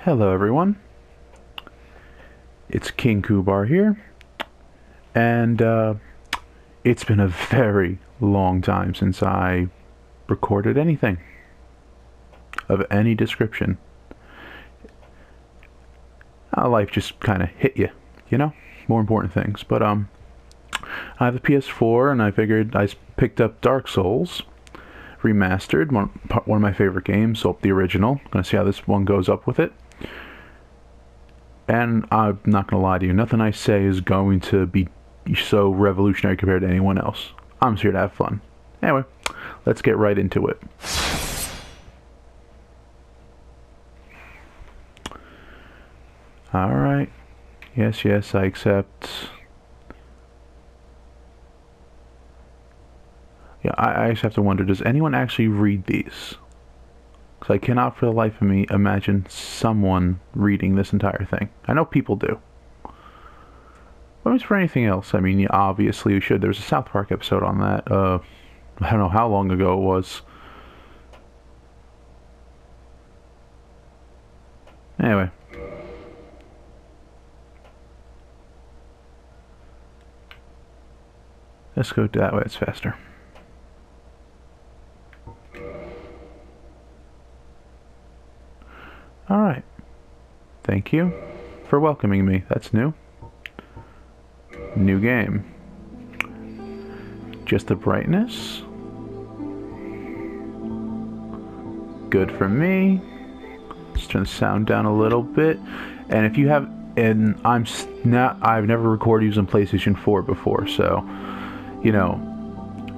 Hello everyone, it's King Kubar here, and it's been a very long time since I recorded anything of any description. Life just kind of hit you, more important things. But I have a PS4 and I figured I picked up Dark Souls Remastered, one of my favorite games, so the original. Gonna see how this one goes up with it. And I'm not going to lie to you, nothing I say is going to be so revolutionary compared to anyone else. I'm just here to have fun. Anyway, let's get right into it. Alright. Yes, I accept. Yeah, I just have to wonder, does anyone actually read these? Because I cannot for the life of me imagine someone reading this entire thing. I know people do. But as for anything else, I mean, obviously you should. There was a South Park episode on that. I don't know how long ago it was. Anyway. Let's go that way, it's faster. Alright. Thank you for welcoming me. That's new. New game. Just the brightness. Good for me. Let's turn the sound down a little bit. And if you have, and I've never recorded using PlayStation 4 before, so,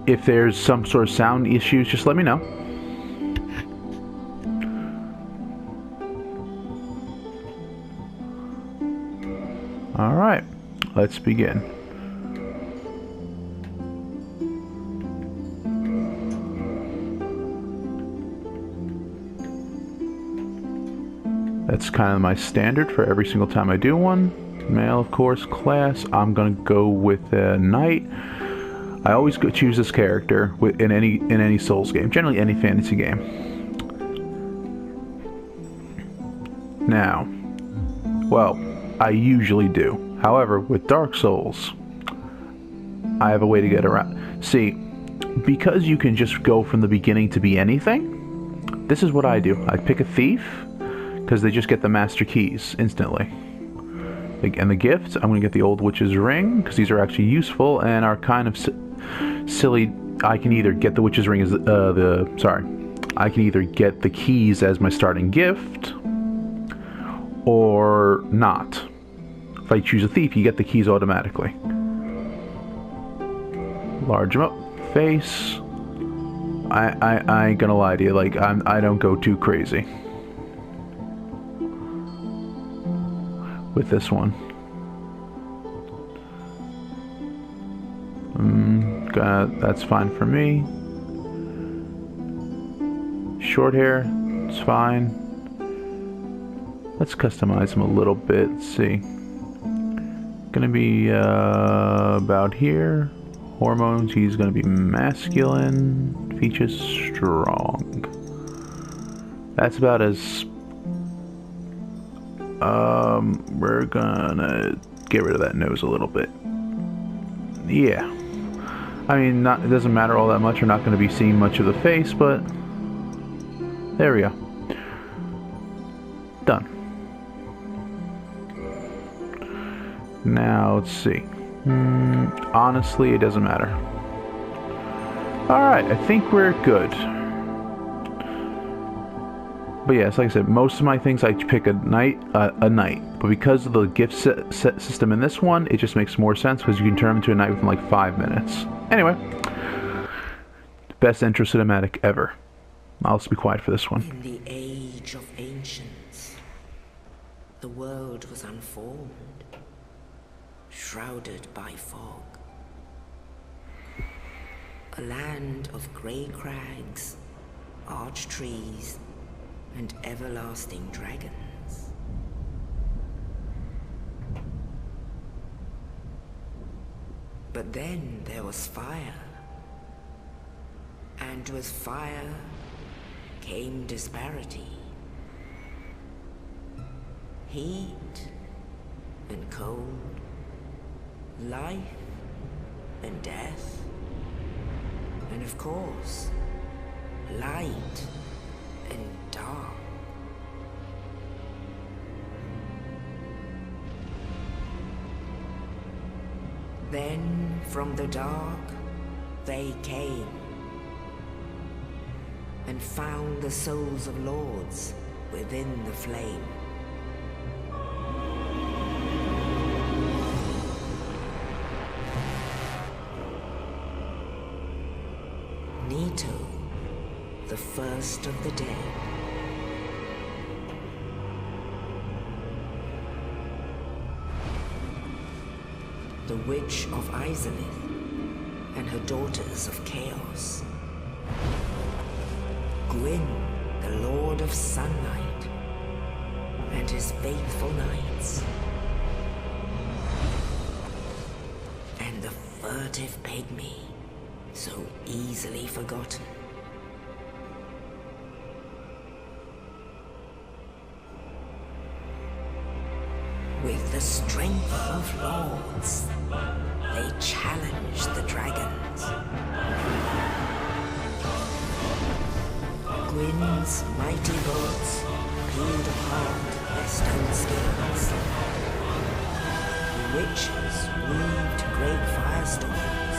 if there's some sort of sound issues, just let me know. Alright, let's begin. That's kind of my standard for every single time I do one. Male, of course. Class, I'm gonna go with a knight. I always choose this character in any Souls game, generally any fantasy game. Now, well, I usually do. However, with Dark Souls, I have a way to get around. See, because you can just go from the beginning to be anything, this is what I do. I pick a thief, because they just get the master keys instantly. And the gift, I'm going to get the old witch's ring, because these are actually useful and are kind of silly. I can either get the witch's ring as I can either get the keys as my starting gift, or not. If I choose a thief, you get the keys automatically. Large them up. Face. I ain't gonna lie to you, like, I don't go too crazy with this one. That's fine for me. Short hair, it's fine. Let's customize him a little bit. Let's see. Gonna be about here. Hormones, he's gonna be masculine. Features strong. That's about as we're gonna get rid of that nose a little bit. Yeah. I mean, it doesn't matter all that much. We're not going to be seeing much of the face, but there we go. Done. Now, let's see. Honestly, it doesn't matter. Alright, I think we're good. But yes, like I said, most of my things I pick a knight. But because of the gift set system in this one, it just makes more sense because you can turn them into a knight within like 5 minutes. Anyway, best intro cinematic ever. I'll just be quiet for this one. In the age of ancients, the world was unformed, shrouded by fog. A land of grey crags, arch trees, and everlasting dragons. But then there was fire. And with fire came disparity. Heat and cold, life and death, and of course, light and dark. Then from the dark they came and found the souls of lords within the flame. Nito, the first of the dead. The Witch of Izalith and her daughters of Chaos. Gwyn, the Lord of Sunlight, and his faithful knights. And the furtive pygmy, so easily forgotten. With the strength of lords, they challenged the dragons. Gwyn's mighty bolts peeled apart their stone scales. The witches weaved great firestorms.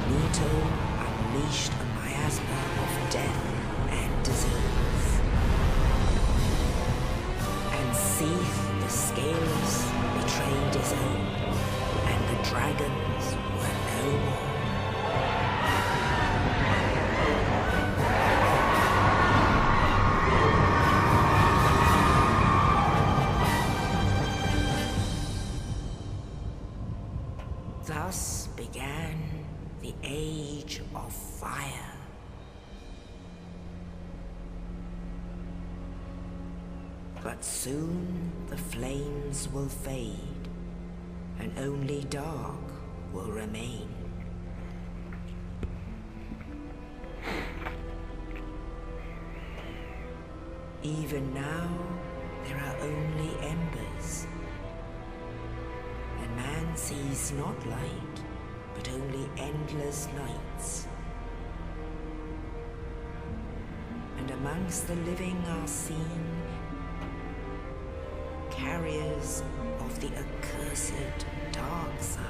Nito unleashed a miasma of death and disease. And Seath, the Scaleless, betrayed his own, and the dragons were no more. Thus began the Age of Fire. But soon the flames will fade, and only dark will remain. Even now, there are only embers. And man sees not light, but only endless nights. And amongst the living are seen carriers of the accursed dark side.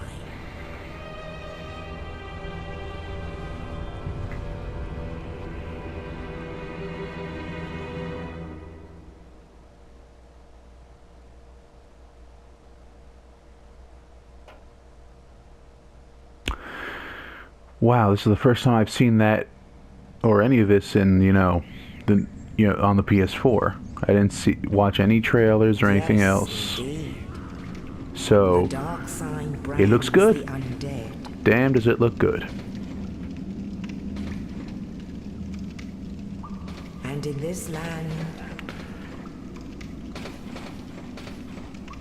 Wow, this is the first time I've seen that, or any of this in, on the PS4. I didn't watch any trailers or anything else. Indeed. So, The dark side it looks brands good. the undead. Damn, does it look good. And in this land,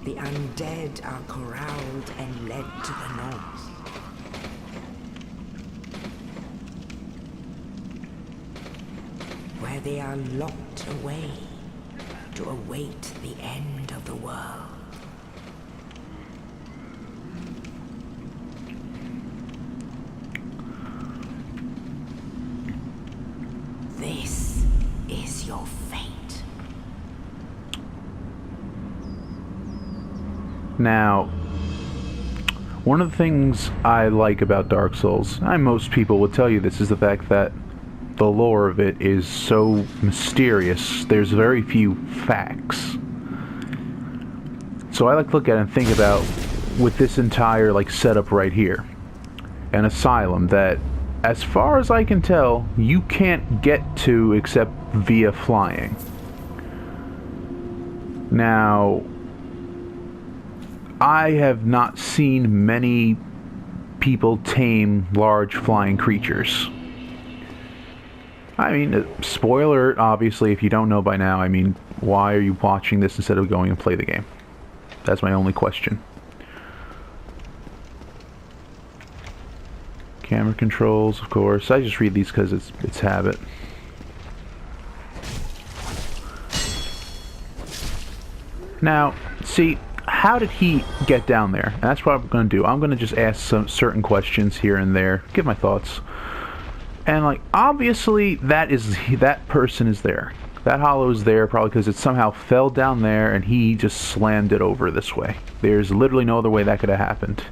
the undead are corralled and led to the north. Where they are locked away to await the end of the world. This is your fate. Now, one of the things I like about Dark Souls, and most people would tell you this, is the fact that the lore of it is so mysterious. There's very few facts. So I like to look at it and think about, with this entire setup right here, an asylum that, as far as I can tell, you can't get to except via flying. Now, I have not seen many people tame large flying creatures. I mean, spoiler, obviously, if you don't know by now, I mean, why are you watching this instead of going and play the game? That's my only question. Camera controls, of course. I just read these because it's habit. Now, see, how did he get down there? And that's what I'm going to do. I'm going to just ask some certain questions here and there, give my thoughts. And, like, obviously, that person is there. That hollow is there probably because it somehow fell down there and he just slammed it over this way. There's literally no other way that could have happened.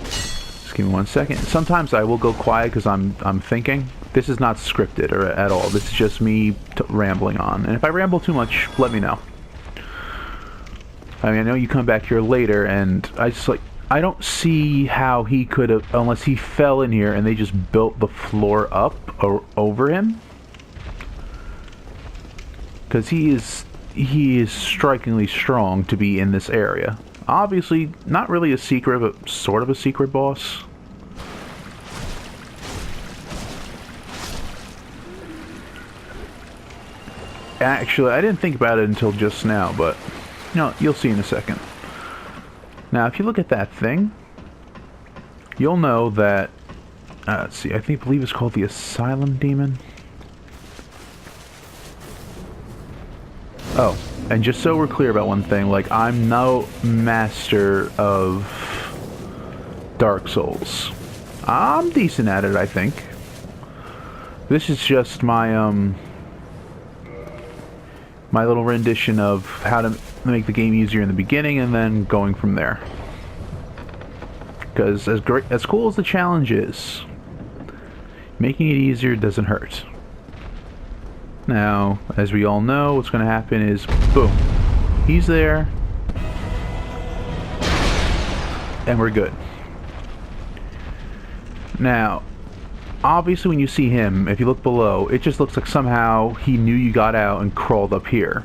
Just give me 1 second. Sometimes I will go quiet because I'm thinking. This is not scripted or at all. This is just me rambling on. And if I ramble too much, let me know. I mean, I know you come back here later, and I don't see how he could have, unless he fell in here and they just built the floor up or over him. Because he is strikingly strong to be in this area. Obviously, not really a secret, but sort of a secret boss. Actually, I didn't think about it until just now, but you'll see in a second. Now, if you look at that thing, you'll know that, let's see, I believe it's called the Asylum Demon. Oh, and just so we're clear about one thing, like, I'm no master of Dark Souls. I'm decent at it, I think. This is just my, my little rendition of how to make the game easier in the beginning and then going from there. Because as cool as the challenge is, making it easier doesn't hurt. Now, as we all know, what's going to happen is, boom, he's there, and we're good. Now, obviously when you see him, if you look below, it just looks like somehow he knew you got out and crawled up here.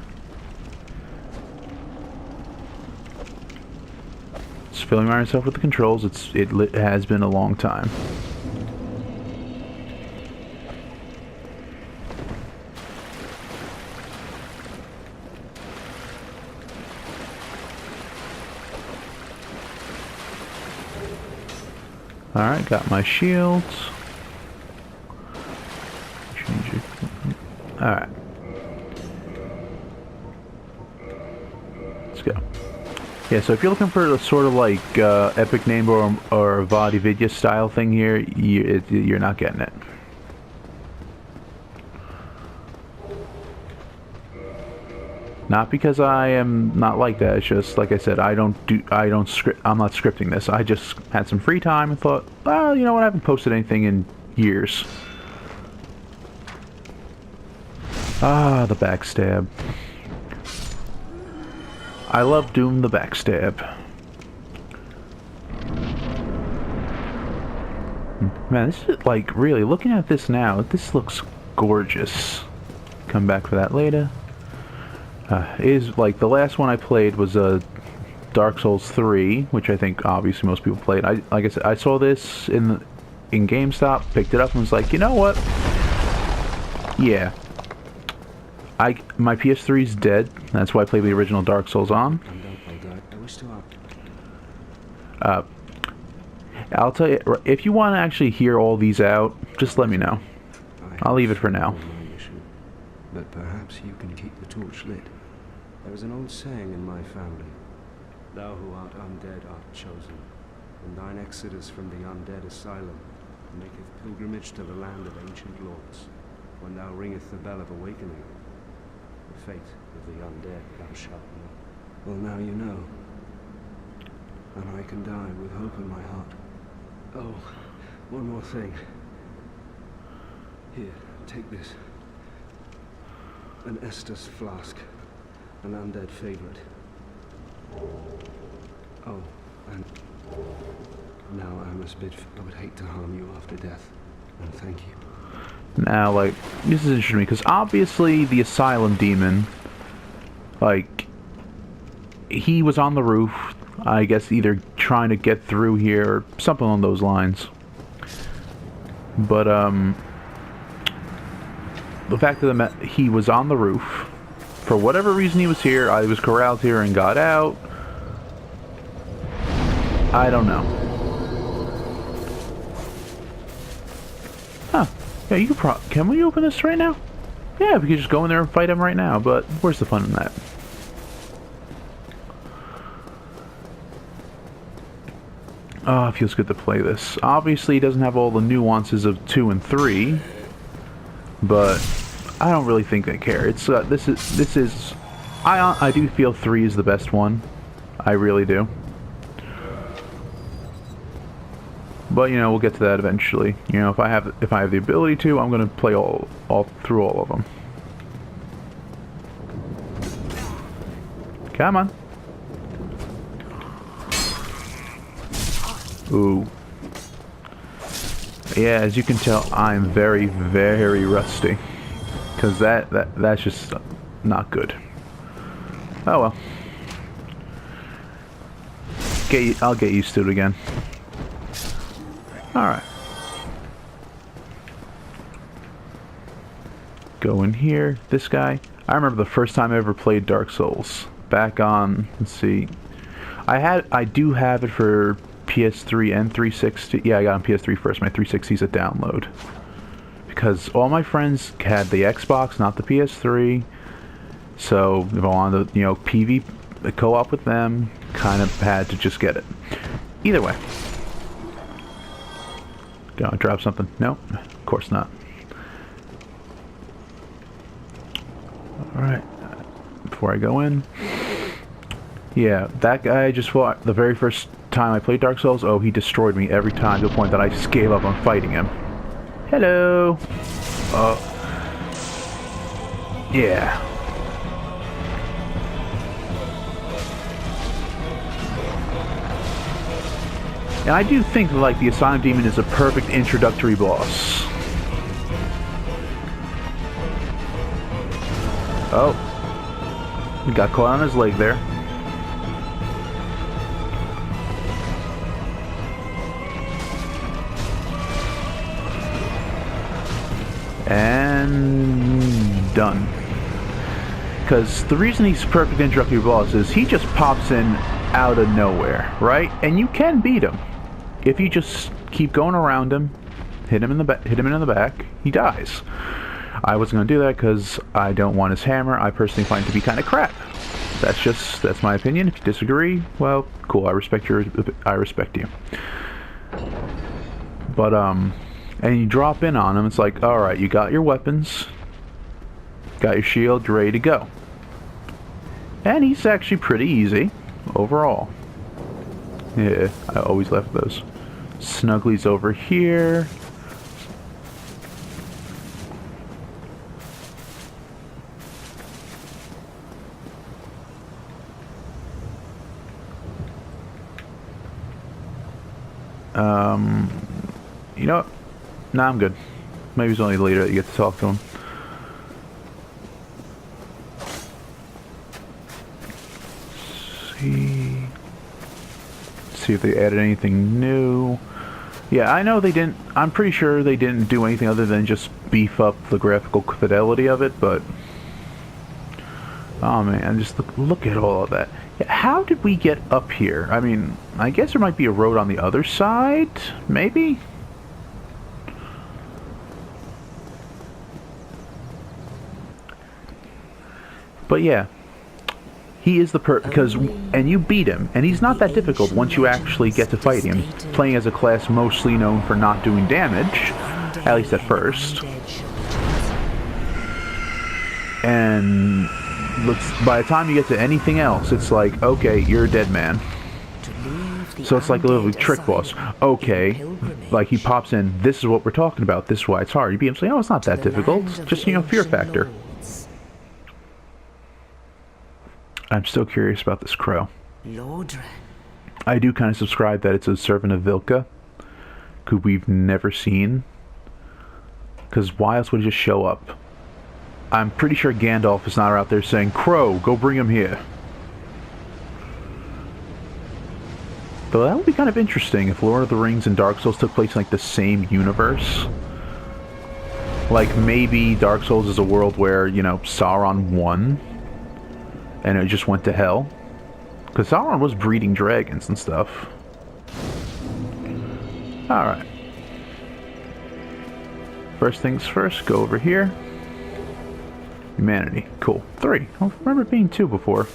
Just familiarize myself with the controls. It has been a long time. Alright, got my shields. Alright. Let's go. Yeah, so if you're looking for a sort of like Epic Name or Vadi Vidya style thing here, you're not getting it. Not because I am not like that. It's just like I said, I'm not scripting this. I just had some free time and thought, well, you know what? I haven't posted anything in years. Ah, the backstab. I love Doom the backstab. Man, this is like, really, looking at this now, this looks gorgeous. Come back for that later. Is like the last one I played was Dark Souls 3, which I think obviously most people played. Like I said, I saw this in GameStop, picked it up, and was like, you know what? Yeah. My PS3's dead. That's why I played the original Dark Souls on. I'll tell you, if you want to actually hear all these out, just let me know. I'll leave it for now. But perhaps you can keep the torch lit. There is an old saying in my family: thou who art undead art chosen, and thine exodus from the undead asylum maketh pilgrimage to the land of ancient lords. When thou ringeth the bell of awakening, the fate of the undead thou shalt know. Well, now you know, and I can die with hope in my heart. Oh, one more thing. Here, take this. An Estus flask. An undead favorite. Oh, and now I must bid. I would hate to harm you after death. And thank you. Now, like, this is interesting because obviously the Asylum Demon, like, he was on the roof, I guess either trying to get through here or something along those lines. But, the fact that he was on the roof, for whatever reason he was here, I was corralled here and got out. I don't know. Huh. Yeah, you can we open this right now? Yeah, we could just go in there and fight him right now, but where's the fun in that? Oh, it feels good to play this. Obviously, it doesn't have all the nuances of 2 and 3, but I don't really think they care. It's this is I do feel 3 is the best one. I really do. But you know, we'll get to that eventually. You know, if I have the ability to, I'm gonna play all through all of them. Come on. Ooh. Yeah, as you can tell, I'm very, very rusty. Because that's just not good. Oh well. I'll get used to it again. Alright. Go in here. This guy. I remember the first time I ever played Dark Souls. Back on, let's see. I do have it for PS3 and 360. Yeah, I got on PS3 first. My 360's a download. Because all my friends had the Xbox, not the PS3. So if I wanted to, you know, PV co-op with them, kind of had to just get it. Either way. Gonna drop something? No, of course not. Alright. Before I go in. Yeah, that guy I just fought the very first time I played Dark Souls. Oh, he destroyed me every time to the point that I just gave up on fighting him. Hello! Yeah. And I do think that, like, the Asylum Demon is a perfect introductory boss. Oh. He got caught on his leg there. And done. Because the reason he's perfect introductory boss is he just pops in out of nowhere, right? And you can beat him if you just keep going around him, hit him in the back. He dies. I wasn't going to do that because I don't want his hammer. I personally find it to be kind of crap. That's my opinion. If you disagree, well, cool. I respect you. But and you drop in on him. It's like, all right, you got your weapons, got your shield, you're ready to go. And he's actually pretty easy overall. Yeah, I always left those. Snuggly's over here. You know what? Nah, I'm good. Maybe it's only later that you get to talk to him. See if they added anything new. Yeah, I know they didn't. I'm pretty sure they didn't do anything other than just beef up the graphical fidelity of it, but oh man, just look at all of that. How did we get up here? I mean, I guess there might be a road on the other side, maybe? But yeah, he is the and you beat him, and he's not that difficult once you actually get to fight him. Playing as a class mostly known for not doing damage, at least at first. And by the time you get to anything else, it's like, okay, you're a dead man. So it's like a little trick boss. Okay, like he pops in, this is what we're talking about, this is why it's hard. You beat him, say, oh, it's not that difficult. Just, you know, fear factor. I'm still curious about this crow. I do kind of subscribe that it's a servant of Vilka, who we've never seen. Because why else would he just show up? I'm pretty sure Gandalf is not out there saying, Crow, go bring him here. Though that would be kind of interesting if Lord of the Rings and Dark Souls took place in like the same universe. Like maybe Dark Souls is a world where, you know, Sauron won. And it just went to hell. Because Sauron was breeding dragons and stuff. Alright. First things first, go over here. Humanity. Cool. 3. I don't remember it being 2 before.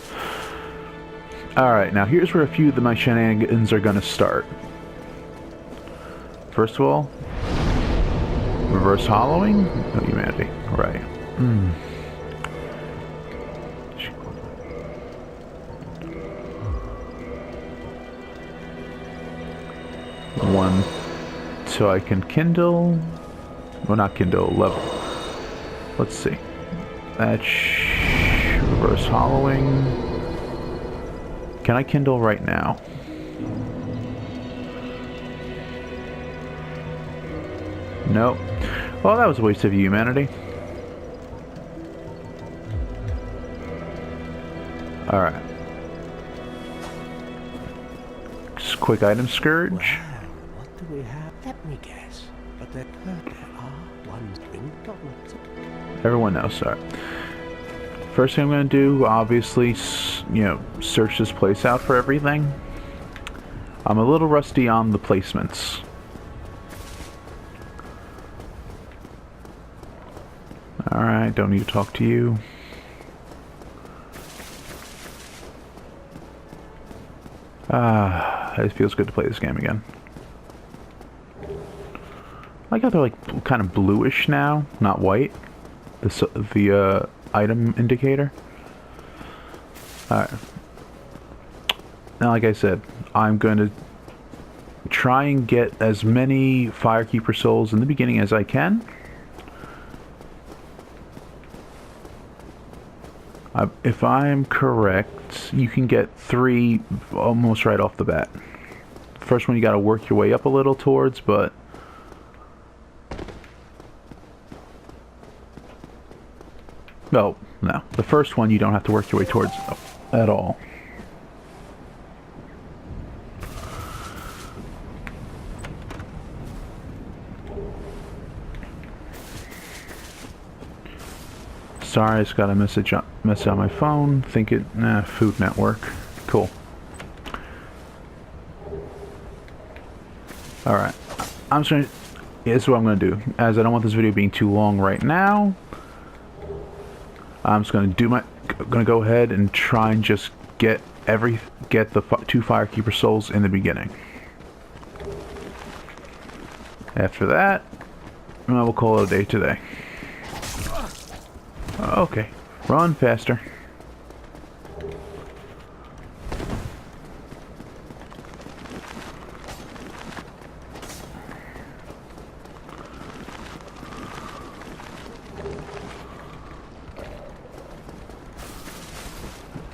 Alright, now here's where a few of my shenanigans are gonna start. First of all, reverse hollowing? No, humanity. Right. One, so I can kindle. Well, not kindle, level. Let's see. That's reverse hollowing. Can I kindle right now? Nope. Well, that was a waste of humanity. Alright. Just quick item scourge. Well, what do we have? Let me guess. But there are ones being Everyone knows, sorry. First thing I'm going to do, obviously, you know, search this place out for everything. I'm a little rusty on the placements. Alright, don't need to talk to you. It feels good to play this game again. I like how they're like kind of bluish now, not white. The item indicator. Alright. Now, like I said, I'm going to try and get as many Firekeeper souls in the beginning as I can. If I'm correct, you can get 3 almost right off the bat. First one you gotta work your way up a little towards, but... No, the first one you don't have to work your way towards at all. Sorry, I just got a message on my phone. Think it, Food Network. Cool. Alright. I'm just gonna, this is what I'm gonna do. As I don't want this video being too long right now, I'm just gonna go ahead and try and just get the 2 Firekeeper souls in the beginning. After that, I will call it a day today. Okay, run faster.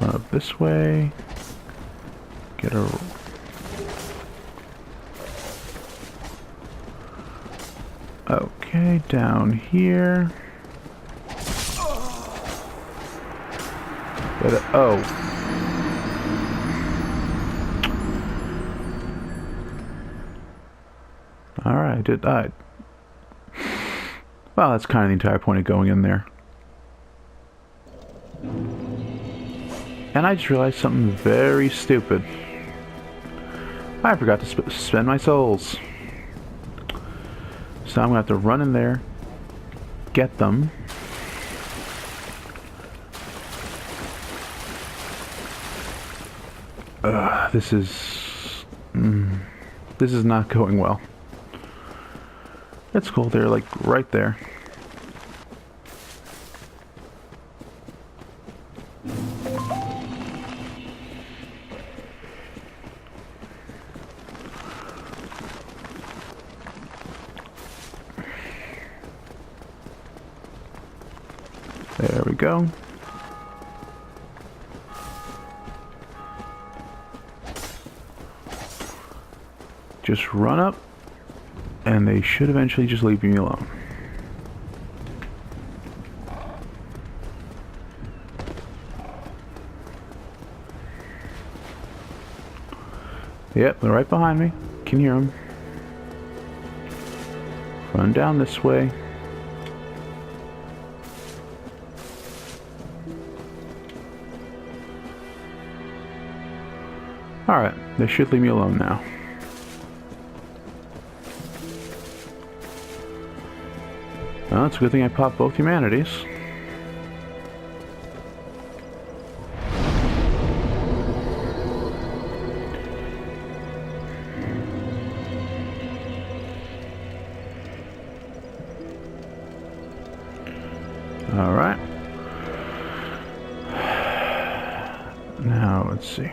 Run up this way. Get a... Okay, down here. Oh. Alright, I did that. Well, that's kind of the entire point of going in there. And I just realized something very stupid. I forgot to spend my souls. So I'm going to have to run in there, get them. This is not going well. That's cool, they're like right there. There we go. Just run up, and they should eventually just leave me alone. Yep, they're right behind me. Can hear them. Run down this way. Alright, they should leave me alone now. Well, it's a good thing I popped both humanities. let's see.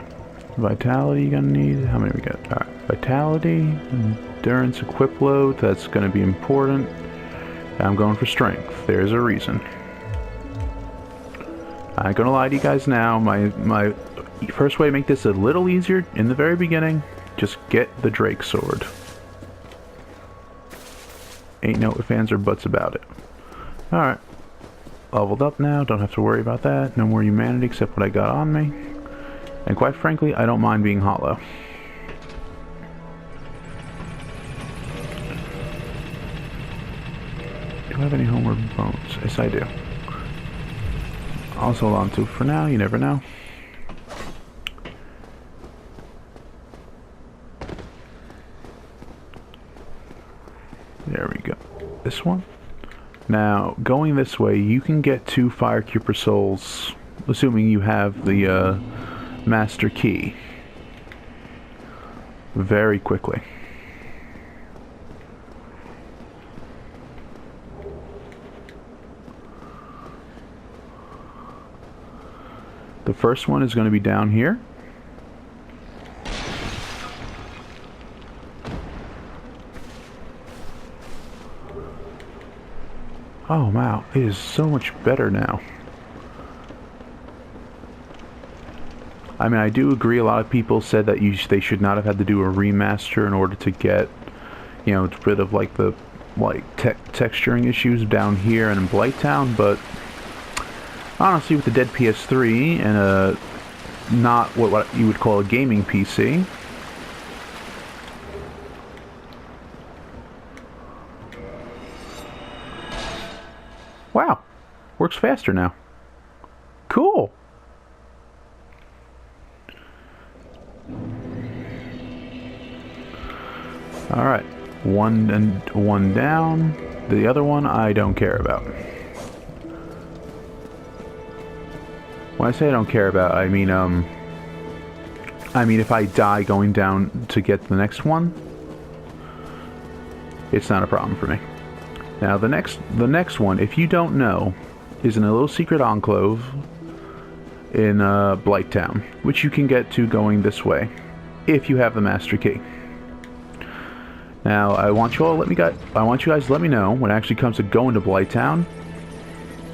Vitality, you're gonna need. How many we got? Alright. Vitality, endurance, equip load. That's gonna be important. I'm going for strength. There's a reason. I ain't gonna lie to you guys now. My first way to make this a little easier in the very beginning, just get the Drake sword. Ain't no ifs, ands, or buts about it. Alright. Leveled up now, don't have to worry about that. No more humanity except what I got on me. And quite frankly, I don't mind being hollow. Do I have any homeward bones? Yes, I do. I'll hold on to it for now, you never know. There we go. This one. Now, going this way, you can get 2 Firekeeper souls, assuming you have the Master Key, very quickly. The first one is going to be down here. Oh wow, it is so much better now. I mean, I do agree a lot of people said that they should not have had to do a remaster in order to get, you know, rid of like the texturing issues down here and in Blighttown, but honestly with the dead PS3 and a not what you would call a gaming PC, wow, works faster now. Cool. Alright, one down. The other one I don't care about. When I say I don't care about, I mean if I die going down to get the next one, it's not a problem for me. Now the next one, if you don't know, is in a little secret enclave in Blighttown, which you can get to going this way if you have the Master Key. Now I want you guys to let me know when it actually comes to going to Blighttown,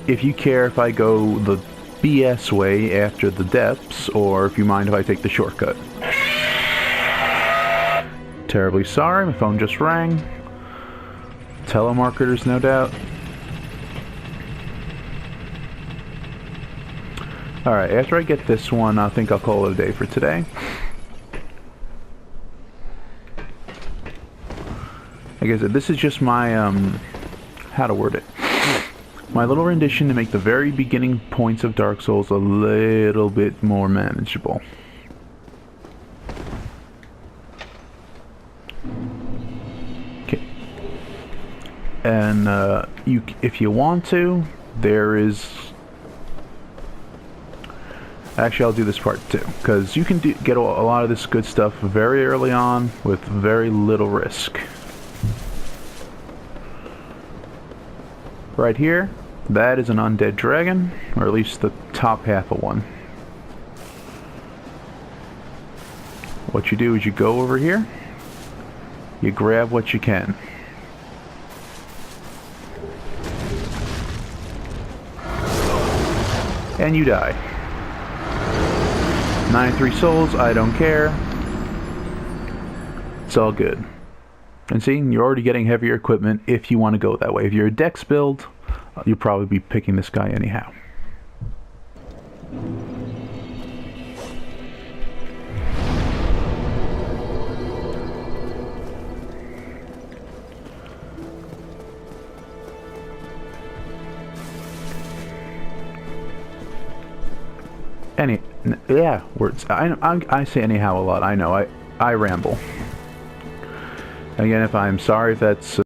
if you care if I go the BS way after the depths, or if you mind if I take the shortcut. Terribly sorry, my phone just rang. Telemarketers, no doubt. Alright, after I get this one, I think I'll call it a day for today. Like I said, this is just my, how to word it. My little rendition to make the very beginning points of Dark Souls a little bit more manageable. Okay. And, if you want to, there is... Actually, I'll do this part too, because you can get a lot of this good stuff very early on with very little risk. Right here, that is an undead dragon, or at least the top half of one. What you do is you go over here, you grab what you can. And you die. 93 souls, I don't care. It's all good. And see, you're already getting heavier equipment if you want to go that way. If you're a Dex build, you'll probably be picking this guy anyhow. Yeah, words. I say anyhow a lot. I know. I ramble. Again, if I'm sorry if that's